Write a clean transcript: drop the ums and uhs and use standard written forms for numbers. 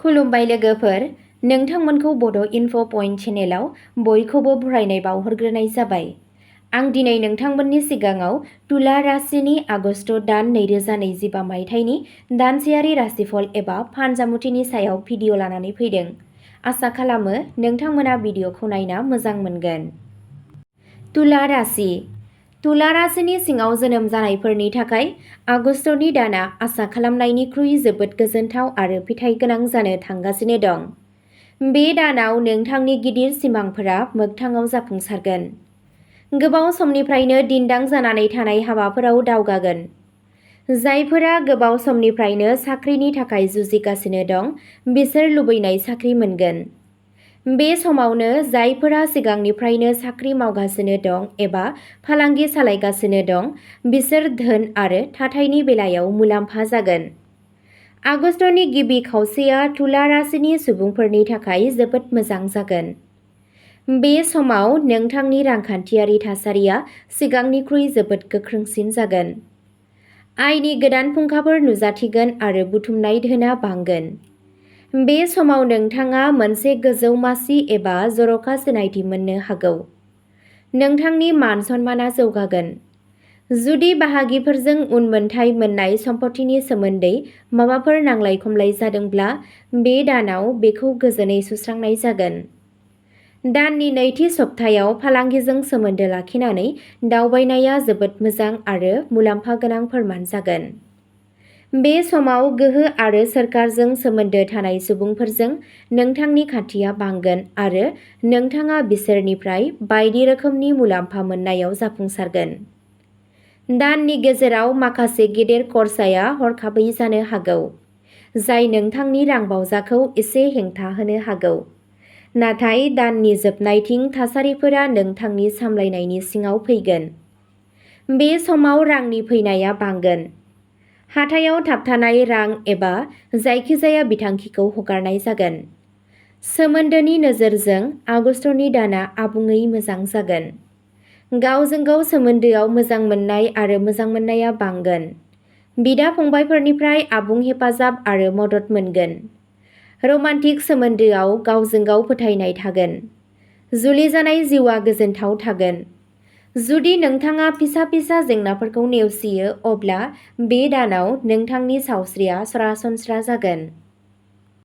खुलुमबाय लोगोफोर, नोंथांमोनखौ बड' इनफ' पइन्ट चेनेलाव बयखौबो बरायनाय बावहरग्रोनाय जाबाय। आं दिनै नोंथांमोननि सिगाङाव तुला राशिनि आगस्ट दान 2025 मायथाइनि दानसेयारि राशिफल एबा फानजामुथिनि सायाव भिडिअ लानानै फैदों। आसा खालामो नोंथांमोना भिडिअखौ नायना मोजां मोनगोन। तुला राशि। तुला राशिनि सिङाव जोनोम जानायफोरनि थाखाय आगस्तनि दाना आसा खालामनायनिख्रुइ जोबोद गोजोनथाव आरो फिथाइ गोनां जानो थांगासिनो दं। बे दानाव नोंथांनि गिदिर सिमांफोरा मोगथाङाव जाफुंसारगोन। गोबाव समनिफ्रायनो दिन्दां जानानै थानाय हाबाफोराव दावगागोन। जायफोरा गोबाव समनिफ्रायनो साख्रिनि थाखाय जुजिगासिनो दं, बिसोर लुबैनाय साख्रि मोनगोन। बे समावनो जायफोरा सिगांनिफ्रायनो साख्रि मावगासिनो दं एबा फालांगि सालायगासिनो दं, बिसोर धोन आरो थाथायनि बेलायाव मुलाम्फा जागोन। आगस्तनि गिबि खावसेया तुला राशिनि सुबुंफोरनि थाखाय जोबोद मोजां जागोन। बे समाव नोंथांनि रांखान्थियारि थासारिया सिगांनिख्रुइ जोबोद गोख्रोंसिन जागोन। आयनि गोदान फुंखाफोर नुजाथिगोन आरो बुथुमनाय धोना बांगोन। बे समाव नोंथाङा मोनसे गोजौ मासि एबा जर'खा सिनायथि मोननो हागौ। नोंथांनि मान-सन्माना जौगागोन। जुदि बाहागिफोरजों उनमोनथाय मोननाय सम्पथिनि सोमोन्दै माबाफोर नांलाय-खमलाय जादोंब्ला, बे दानाव बेखौ गोजोनै सुस्रांनाय जागोन। दाननि नैथि सप्तायाव फालांगिजों सोमोन्दो लाखिनानै दावबायनाया जोबोद मोजां आरो मुलाम्फा गोनां फोरमान जागोन। बे समाव गोहो आरो सोरखारजों सोमोन्दो थानाय सुबुंफोरजों नोंथांनि खाथिया बांगोन आरो नोंथाङा बिसोरनिफ्राय बायदि रोखोमनि मुलाम्फा मोननायाव जाफुंसारगोन। दाननि गेजेराव माखासे गेदेर खरसाया हरखाबै जानो हागौ, जाय नोंथांनि रांबावजाखौ एसे हेंथा होनो हागौ। नाथाय दाननि जोबनायथिं थासारिफोरा नोंथांनि सामलायनायनि सिङाव फैगोन। बे समाव रांनि फैनाया बांगोन। हाथायाव थाबथानाय रां एबा जायखिजाया बिथांखिखौ हगारनाय जागोन। सोमोन्दोनि नोजोरजों आगस्तनि दाना आबुङै मोजां जागोन। गावजों गाव सोमोन्दोआव मोजां मोननाय आरो मोजां मोननाया बांगोन। बिदा-फंबायफोरनिफ्राय आबुं हेफाजाब आरो मदद मोनगोन। रमान्टिक सोमोन्दोआव गावजों गाव फोथायनाय थागोन। जुलि जानाय जिउआ गोजोनथाव थागोन। जुदि नोंथाङा फिसा-फिसा जेंनाफोरखौ नेवसियो, अब्ला बे दानाव नोंथांनि सावस्रिया सरासनस्रा जागोन।